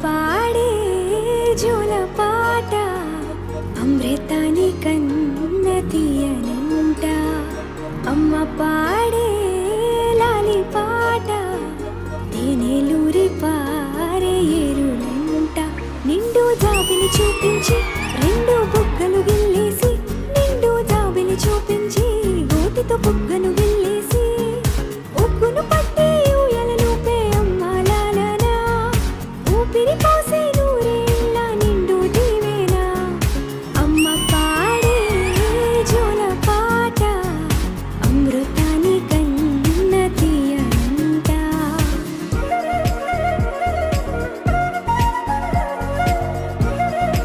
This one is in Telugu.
పాడే జోల పాట అమృతాని కన్న తీయనంట. అమ్మ పాడే లాలి పాట తేనెలూరి పారే ఏరులంట. నిండు జాబిని చూపించి రెండు బుగ్గలు గిల్లేసి, నిండు జాబిని చూపించి గోటితో బుగ్గను